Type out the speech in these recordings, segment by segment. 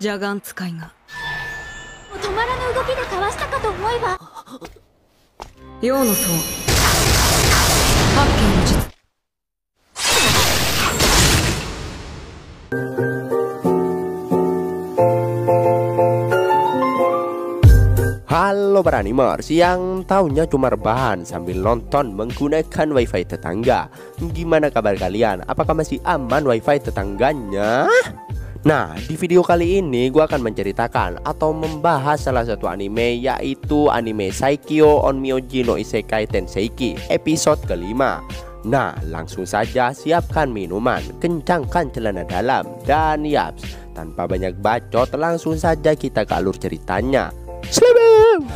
邪眼使いが止まらぬ動きでかわしたかと思えば陽の層八景の術。Halo para animers yang taunya cuma rebahan sambil nonton menggunakan wifi tetangga. Gimana kabar kalian? Apakah masih aman wifi tetangganya? Nah, di video kali ini gue akan menceritakan atau membahas salah satu anime, yaitu anime Saikyo Onmyoji no Isekai Tenseiki episode kelima. Nah, langsung saja siapkan minuman, kencangkan celana dalam, dan yaps, tanpa banyak bacot langsung saja kita ke alur ceritanya. Selamat.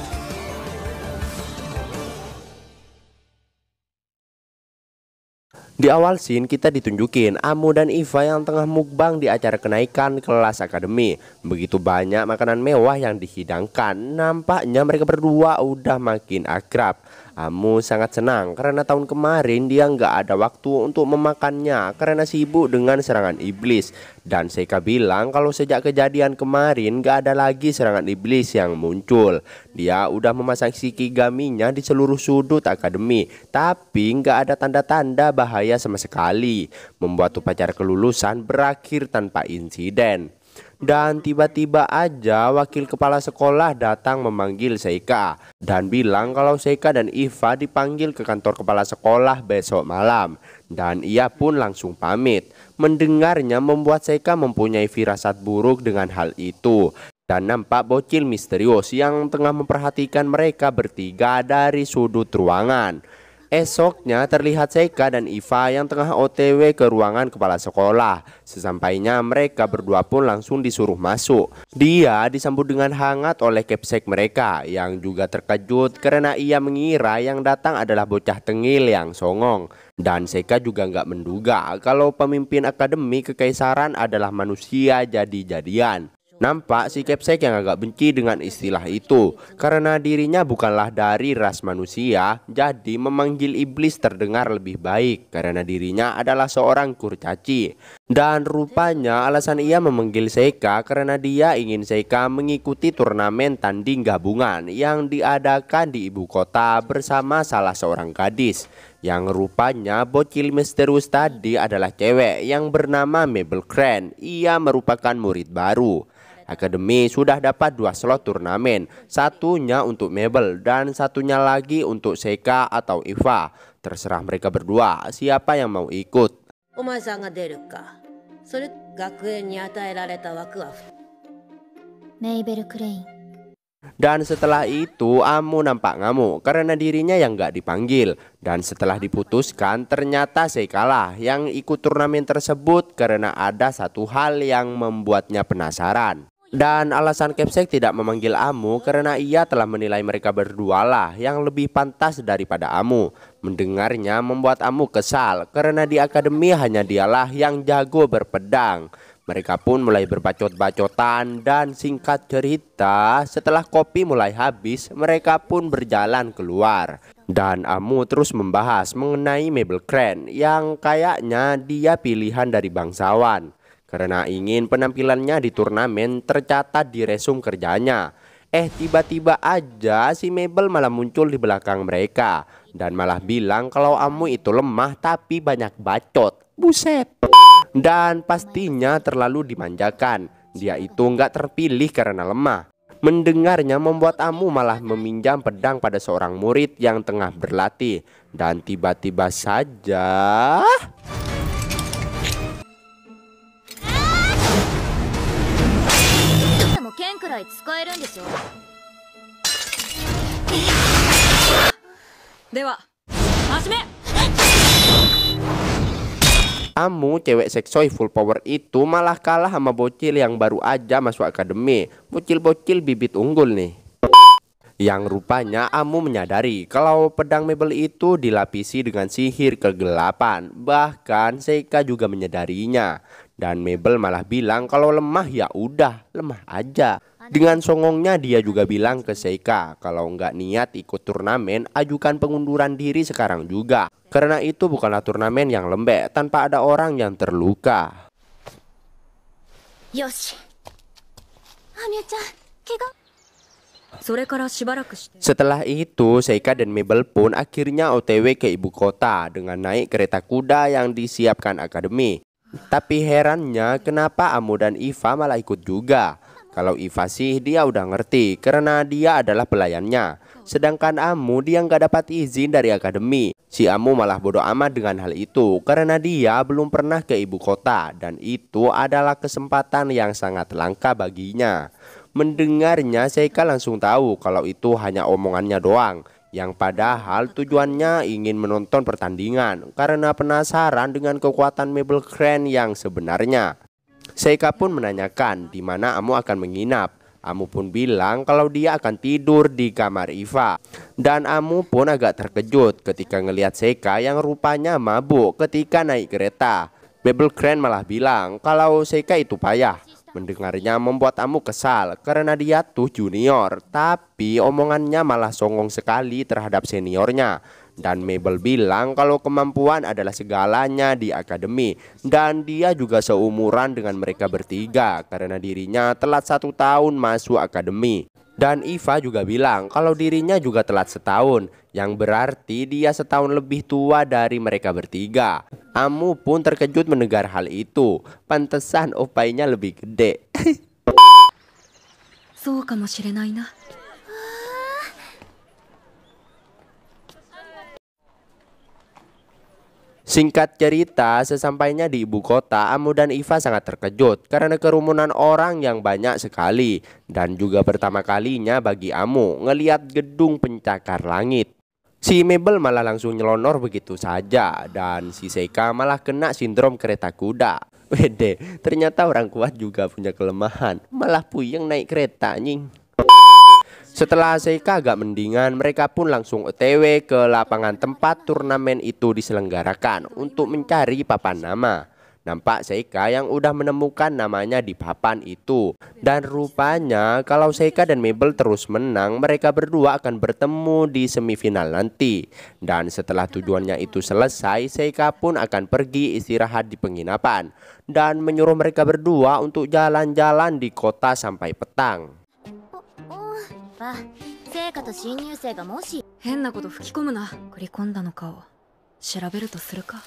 Di awal scene kita ditunjukin Amu dan Iva yang tengah mukbang di acara kenaikan kelas akademi. Begitu banyak makanan mewah yang dihidangkan. Nampaknya mereka berdua udah makin akrab. Amu sangat senang karena tahun kemarin dia nggak ada waktu untuk memakannya karena sibuk dengan serangan iblis. Dan Seika bilang kalau sejak kejadian kemarin nggak ada lagi serangan iblis yang muncul. Dia udah memasang shikigaminya di seluruh sudut akademi, tapi nggak ada tanda-tanda bahaya sama sekali, membuat upacara kelulusan berakhir tanpa insiden. Dan tiba-tiba aja wakil kepala sekolah datang memanggil Seika dan bilang kalau Seika dan Iva dipanggil ke kantor kepala sekolah besok malam. Dan ia pun langsung pamit. Mendengarnya membuat Seika mempunyai firasat buruk dengan hal itu. Dan nampak bocil misterius yang tengah memperhatikan mereka bertiga dari sudut ruangan. Esoknya terlihat Seika dan Iva yang tengah OTW ke ruangan kepala sekolah. Sesampainya mereka berdua pun langsung disuruh masuk. Dia disambut dengan hangat oleh Capsek mereka yang juga terkejut karena ia mengira yang datang adalah bocah tengil yang songong. Dan Seika juga nggak menduga kalau pemimpin akademi kekaisaran adalah manusia jadi-jadian. Nampak si Capsek yang agak benci dengan istilah itu karena dirinya bukanlah dari ras manusia, jadi memanggil iblis terdengar lebih baik karena dirinya adalah seorang kurcaci. Dan rupanya alasan ia memanggil Seika karena dia ingin Seika mengikuti turnamen tanding gabungan yang diadakan di ibu kota bersama salah seorang gadis. Yang rupanya bocil misterius tadi adalah cewek yang bernama Mabel Crane. Ia merupakan murid baru. Akademi sudah dapat 2 slot turnamen, satunya untuk Mabel dan satunya lagi untuk Seika atau Iva. Terserah mereka berdua siapa yang mau ikut. Mabel Crane. Dan setelah itu Amu nampak ngamuk karena dirinya yang gak dipanggil. Dan setelah diputuskan ternyata Seika lah yang ikut turnamen tersebut karena ada satu hal yang membuatnya penasaran. Dan alasan Capsek tidak memanggil Amu karena ia telah menilai mereka berdua lah yang lebih pantas daripada Amu. Mendengarnya membuat Amu kesal karena di akademi hanya dialah yang jago berpedang. Mereka pun mulai berbacot-bacotan dan singkat cerita setelah kopi mulai habis mereka pun berjalan keluar. Dan Amu terus membahas mengenai Mabel Crane yang kayaknya dia pilihan dari bangsawan. Karena ingin penampilannya di turnamen tercatat di resume kerjanya. Tiba-tiba aja si Mabel malah muncul di belakang mereka. Dan malah bilang kalau Amu itu lemah tapi banyak bacot. Buset. Dan pastinya terlalu dimanjakan. Dia itu nggak terpilih karena lemah. Mendengarnya membuat Amu malah meminjam pedang pada seorang murid yang tengah berlatih. Dan tiba-tiba saja Amu, cewek seksoi full power itu malah kalah sama bocil yang baru aja masuk akademi. Bocil-bocil bibit unggul nih. Yang rupanya Amu menyadari kalau pedang Mabel itu dilapisi dengan sihir kegelapan. Bahkan Seika juga menyadarinya. Dan Mabel malah bilang kalau lemah ya udah, lemah aja. Dengan songongnya dia juga bilang ke Seika kalau nggak niat ikut turnamen, ajukan pengunduran diri sekarang juga. Karena itu bukanlah turnamen yang lembek tanpa ada orang yang terluka. Yoshi. 羽生ちゃん怪我。それからしばらくして Setelah itu, Seika dan Mabel pun akhirnya OTW ke ibu kota dengan naik kereta kuda yang disiapkan akademi. Tapi herannya kenapa Amo dan Iva malah ikut juga. Kalau Iva sih dia udah ngerti karena dia adalah pelayannya. Sedangkan Amo dia nggak dapat izin dari akademi. Si Amo malah bodoh amat dengan hal itu karena dia belum pernah ke ibu kota dan itu adalah kesempatan yang sangat langka baginya. Mendengarnya, Seika langsung tahu kalau itu hanya omongannya doang, yang padahal tujuannya ingin menonton pertandingan karena penasaran dengan kekuatan Mabel Crane yang sebenarnya. Seika pun menanyakan di mana Amo akan menginap. Amo pun bilang kalau dia akan tidur di kamar Iva. Dan Amo pun agak terkejut ketika ngelihat Seika yang rupanya mabuk ketika naik kereta. Mabel Crane malah bilang kalau Seika itu payah. Mendengarnya membuat Amo kesal karena dia tuh junior, tapi omongannya malah songong sekali terhadap seniornya. Dan Mabel bilang kalau kemampuan adalah segalanya di akademi dan dia juga seumuran dengan mereka bertiga karena dirinya telat 1 tahun masuk akademi. Dan Iva juga bilang kalau dirinya juga telat setahun, yang berarti dia setahun lebih tua dari mereka bertiga. Amo pun terkejut mendengar hal itu. Pantesan opainya lebih gede. そうかもしれないな Singkat cerita, sesampainya di ibu kota, Amo dan Iva sangat terkejut karena kerumunan orang yang banyak sekali. Dan juga pertama kalinya bagi Amo ngelihat gedung pencakar langit. Si Mabel malah langsung nyelonor begitu saja dan si Seika malah kena sindrom kereta kuda. Wede, ternyata orang kuat juga punya kelemahan, malah puyeng naik kereta nying. Setelah Seika agak mendingan, mereka pun langsung OTW ke lapangan tempat turnamen itu diselenggarakan untuk mencari papan nama. Nampak Seika yang udah menemukan namanya di papan itu. Dan rupanya kalau Seika dan Mabel terus menang, mereka berdua akan bertemu di semifinal nanti. Dan setelah tujuannya itu selesai, Seika pun akan pergi istirahat di penginapan dan menyuruh mereka berdua untuk jalan-jalan di kota sampai petang. 聖火と新入生がもし 変なこと吹き込むな繰り込んだのかを調べるとするか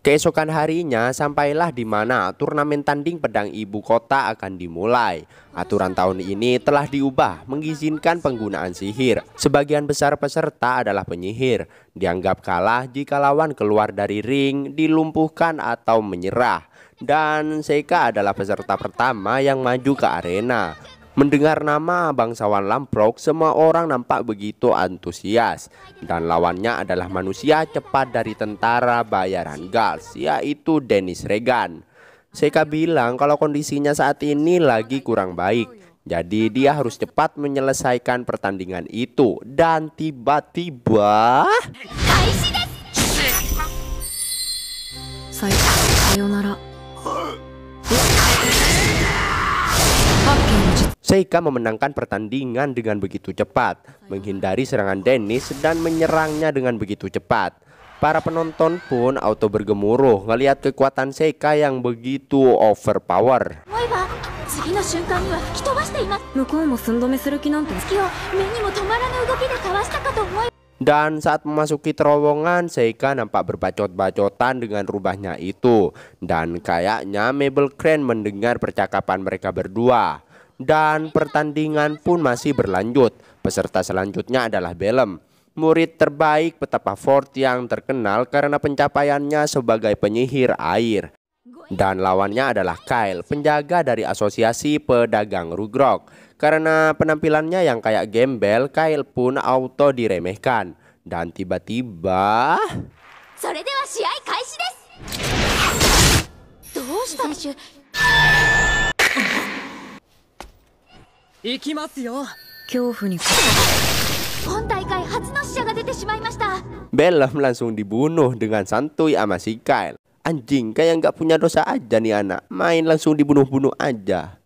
Keesokan harinya sampailah di mana turnamen tanding pedang ibu kota akan dimulai. Aturan tahun ini telah diubah mengizinkan penggunaan sihir. Sebagian besar peserta adalah penyihir. Dianggap kalah jika lawan keluar dari ring, dilumpuhkan atau menyerah. Dan Seika adalah peserta pertama yang maju ke arena. Mendengar nama bangsawan Lamprok, semua orang nampak begitu antusias. Dan lawannya adalah manusia cepat dari tentara bayaran Gals, yaitu Dennis Regan. Seika bilang kalau kondisinya saat ini lagi kurang baik, jadi dia harus cepat menyelesaikan pertandingan itu. Dan tiba-tiba sayonara Seika memenangkan pertandingan dengan begitu cepat, menghindari serangan Dennis dan menyerangnya dengan begitu cepat. Para penonton pun auto bergemuruh ngelihat kekuatan Seika yang begitu overpower. 思えば次の瞬間には吹き飛ばしています。向こうも寸止めする気なんて月を目にも止まらぬ動きでかわしたかと思えば Dan saat memasuki terowongan, Seika nampak berbacot-bacotan dengan rubahnya itu. Dan kayaknya Mabel Crane mendengar percakapan mereka berdua. Dan pertandingan pun masih berlanjut. Peserta selanjutnya adalah Bellum, murid terbaik Petapa Fort yang terkenal karena pencapaiannya sebagai penyihir air. Dan lawannya adalah Kyle, penjaga dari asosiasi pedagang Rugrok. Karena penampilannya yang kayak gembel, Kyle pun auto diremehkan. Dan tiba-tiba それでは試合開始です。どうした選手。行きますよ恐怖に今大会初の死者が出てしまいました。 Bellum langsung dibunuh dengan santuy sama si Kyle. Anjing, kayak nggak punya dosa aja nih anak, main langsung dibunuh-bunuh aja.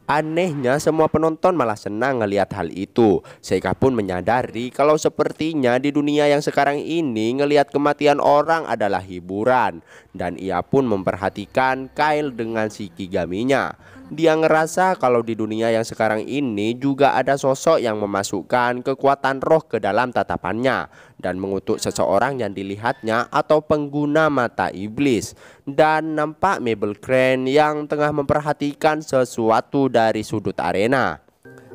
Anehnya semua penonton malah senang ngelihat hal itu. Seika pun menyadari kalau sepertinya di dunia yang sekarang ini ngelihat kematian orang adalah hiburan. Dan ia pun memperhatikan Kyle dengan si Kigaminya. Dia ngerasa kalau di dunia yang sekarang ini juga ada sosok yang memasukkan kekuatan roh ke dalam tatapannya dan mengutuk seseorang yang dilihatnya atau pengguna mata iblis. Dan nampak Mabel Crane yang tengah memperhatikan sesuatu dari sudut arena.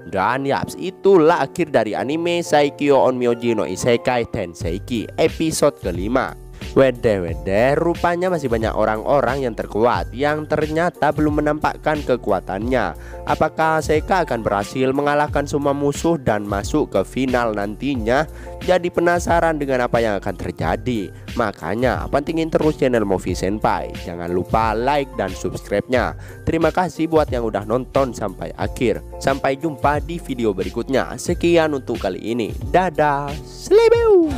Dan yaps, itulah akhir dari anime Saikyo Onmyoji no Isekai Tenseiki episode kelima. Wede, rupanya masih banyak orang-orang yang terkuat yang ternyata belum menampakkan kekuatannya. Apakah Seika akan berhasil mengalahkan semua musuh dan masuk ke final nantinya? Jadi penasaran dengan apa yang akan terjadi. Makanya pantengin terus channel Movie Senpai. Jangan lupa like dan subscribe-nya. Terima kasih buat yang udah nonton sampai akhir. Sampai jumpa di video berikutnya. Sekian untuk kali ini. Dadah. Slebeu.